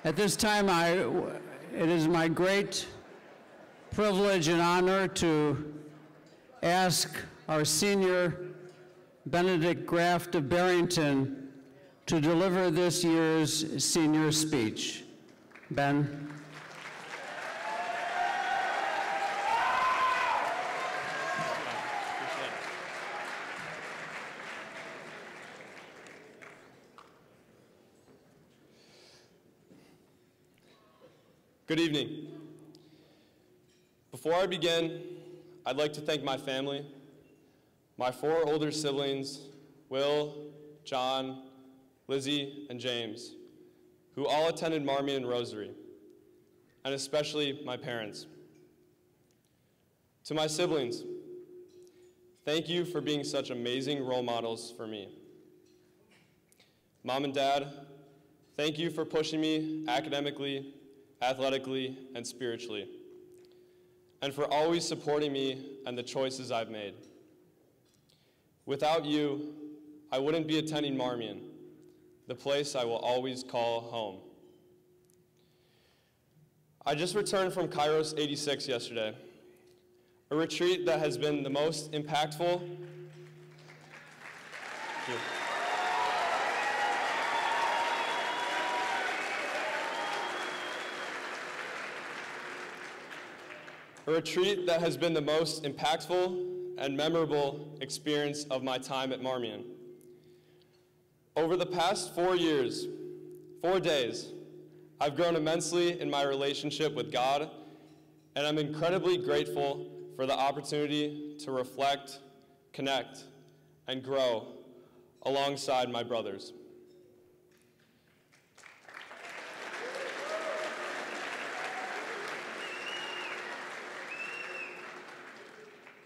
At this time, it is my great privilege and honor to ask our senior Benedict Graft of Barrington to deliver this year's senior speech. Ben. Good evening. Before I begin, I'd like to thank my family, my 4 older siblings, Will, John, Lizzie, and James, who all attended Marmion Rosary, and especially my parents. To my siblings, thank you for being such amazing role models for me. Mom and Dad, thank you for pushing me academically, athletically, and spiritually, and for always supporting me and the choices I've made. Without you, I wouldn't be attending Marmion, the place I will always call home. I just returned from Kairos 86 yesterday, a retreat that has been the most impactful. A retreat that has been the most impactful and memorable experience of my time at Marmion. Over the past 4 days, I've grown immensely in my relationship with God, and I'm incredibly grateful for the opportunity to reflect, connect, and grow alongside my brothers.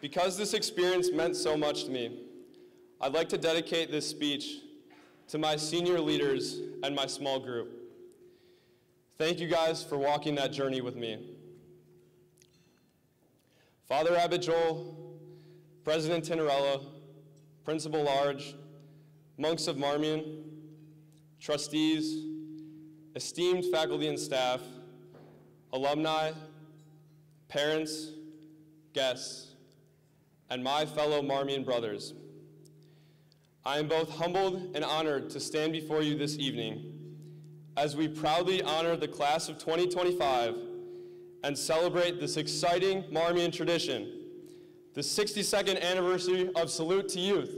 Because this experience meant so much to me, I'd like to dedicate this speech to my senior leaders and my small group. Thank you guys for walking that journey with me. Father Abbot Joel, President Tinarella, Principal Large, monks of Marmion, trustees, esteemed faculty and staff, alumni, parents, guests, and my fellow Marmion brothers. I am both humbled and honored to stand before you this evening as we proudly honor the class of 2025 and celebrate this exciting Marmion tradition, the 62nd anniversary of Salute to Youth.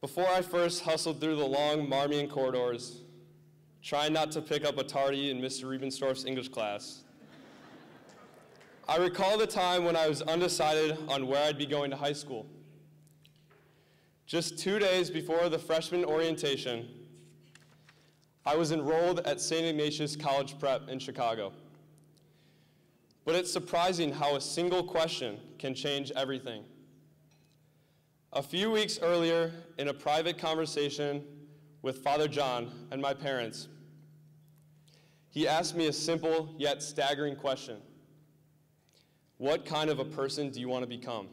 Before I first hustled through the long Marmion corridors, trying not to pick up a tardy in Mr. Riebenstorff's English class, I recall the time when I was undecided on where I'd be going to high school. Just 2 days before the freshman orientation, I was enrolled at St. Ignatius College Prep in Chicago. But it's surprising how a single question can change everything. A few weeks earlier, in a private conversation with Father John and my parents, he asked me a simple yet staggering question. What kind of a person do you want to become?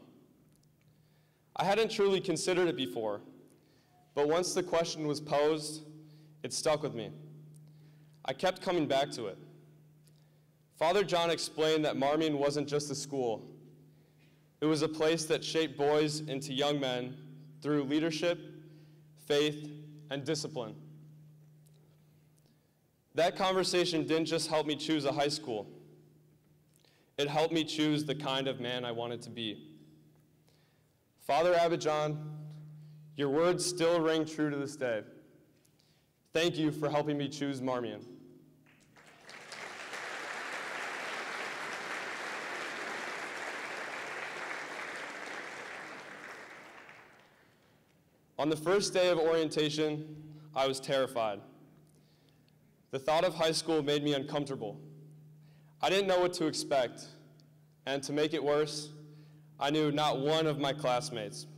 I hadn't truly considered it before, but once the question was posed, it stuck with me. I kept coming back to it. Father John explained that Marmion wasn't just a school. It was a place that shaped boys into young men through leadership, faith, and discipline. That conversation didn't just help me choose a high school. It helped me choose the kind of man I wanted to be. Father Abbot John, your words still ring true to this day. Thank you for helping me choose Marmion. On the first day of orientation, I was terrified. The thought of high school made me uncomfortable. I didn't know what to expect, and to make it worse, I knew not one of my classmates.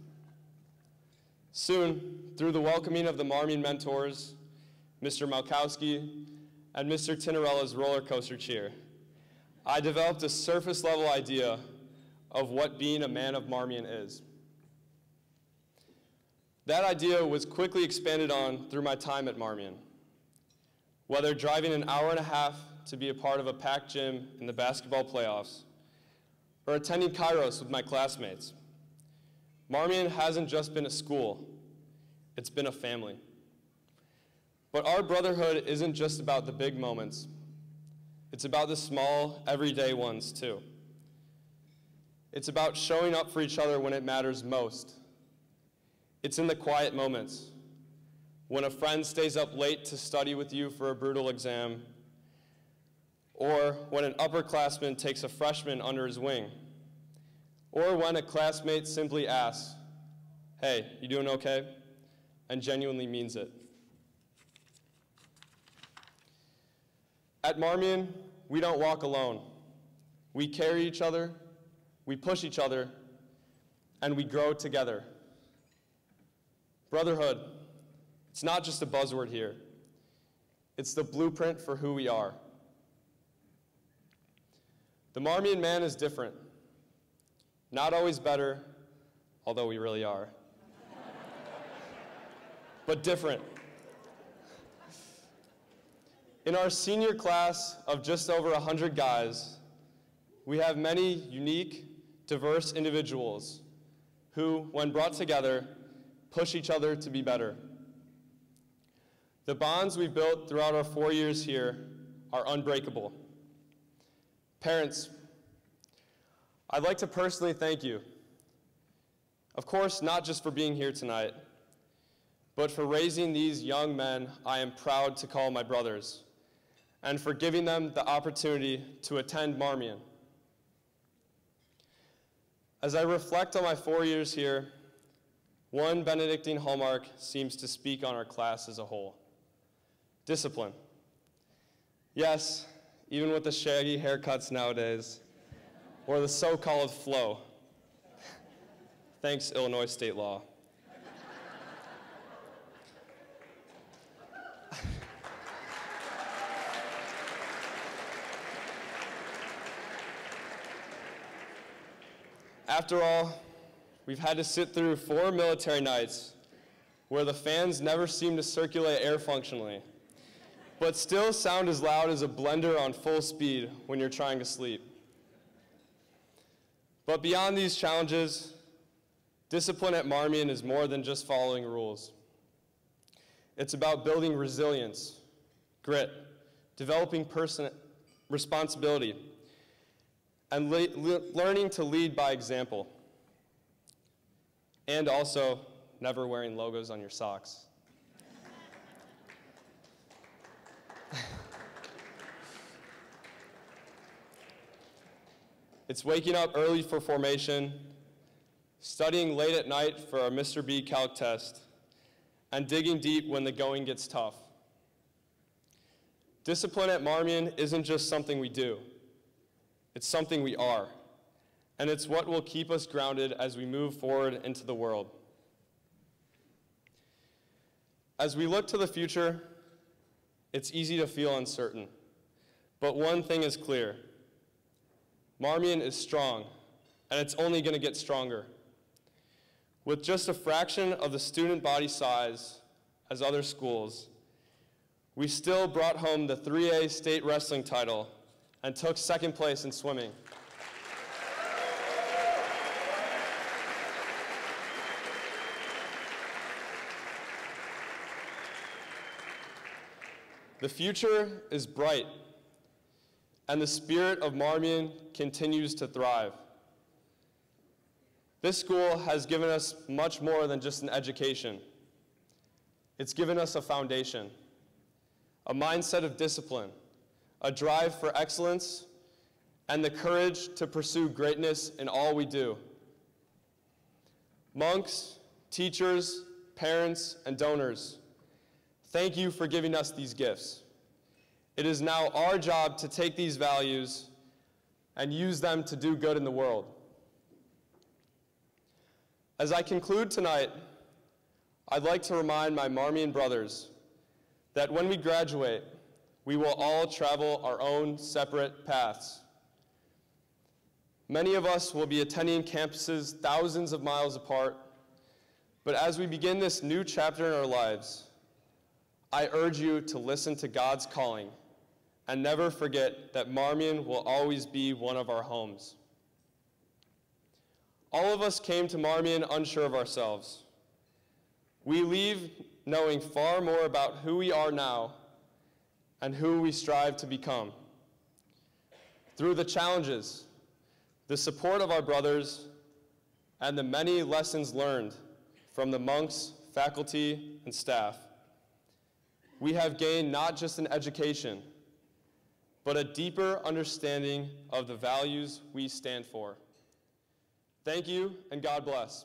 Soon, through the welcoming of the Marmion mentors, Mr. Malkowski, and Mr. Tinarella's roller coaster cheer, I developed a surface-level idea of what being a man of Marmion is. That idea was quickly expanded on through my time at Marmion. Whether driving an hour and a half to be a part of a packed gym in the basketball playoffs, or attending Kairos with my classmates, Marmion hasn't just been a school, it's been a family. But our brotherhood isn't just about the big moments. It's about the small, everyday ones, too. It's about showing up for each other when it matters most. It's in the quiet moments, when a friend stays up late to study with you for a brutal exam, or when an upperclassman takes a freshman under his wing, or when a classmate simply asks, "Hey, you doing okay?" and genuinely means it. At Marmion, we don't walk alone. We carry each other, we push each other, and we grow together. Brotherhood, it's not just a buzzword here. It's the blueprint for who we are. The Marmion man is different. Not always better, although we really are. But different. In our senior class of just over 100 guys, we have many unique, diverse individuals who, when brought together, push each other to be better. The bonds we've built throughout our 4 years here are unbreakable. Parents, I'd like to personally thank you. Of course, not just for being here tonight, but for raising these young men I am proud to call my brothers, and for giving them the opportunity to attend Marmion. As I reflect on my 4 years here, one Benedictine hallmark seems to speak on our class as a whole: discipline. Yes, even with the shaggy haircuts nowadays, or the so-called flow. Thanks, Illinois state law. After all, we've had to sit through 4 military nights where the fans never seem to circulate air functionally, but still sound as loud as a blender on full speed when you're trying to sleep. But beyond these challenges, discipline at Marmion is more than just following rules. It's about building resilience, grit, developing responsibility, and learning to lead by example. And also, never wearing logos on your socks. It's waking up early for formation, studying late at night for our Mr. B Calc test, and digging deep when the going gets tough. Discipline at Marmion isn't just something we do. It's something we are, and it's what will keep us grounded as we move forward into the world. As we look to the future, it's easy to feel uncertain, but one thing is clear: Marmion is strong, and it's only going to get stronger. With just a fraction of the student body size as other schools, we still brought home the 3A state wrestling title and took second place in swimming. The future is bright, and the spirit of Marmion continues to thrive. This school has given us much more than just an education. It's given us a foundation, a mindset of discipline, a drive for excellence, and the courage to pursue greatness in all we do. Monks, teachers, parents, and donors, thank you for giving us these gifts. It is now our job to take these values and use them to do good in the world. As I conclude tonight, I'd like to remind my Marmion brothers that when we graduate, we will all travel our own separate paths. Many of us will be attending campuses thousands of miles apart, but as we begin this new chapter in our lives, I urge you to listen to God's calling and never forget that Marmion will always be one of our homes. All of us came to Marmion unsure of ourselves. We leave knowing far more about who we are now and who we strive to become. Through the challenges, the support of our brothers, and the many lessons learned from the monks, faculty, and staff, we have gained not just an education, but a deeper understanding of the values we stand for. Thank you, and God bless.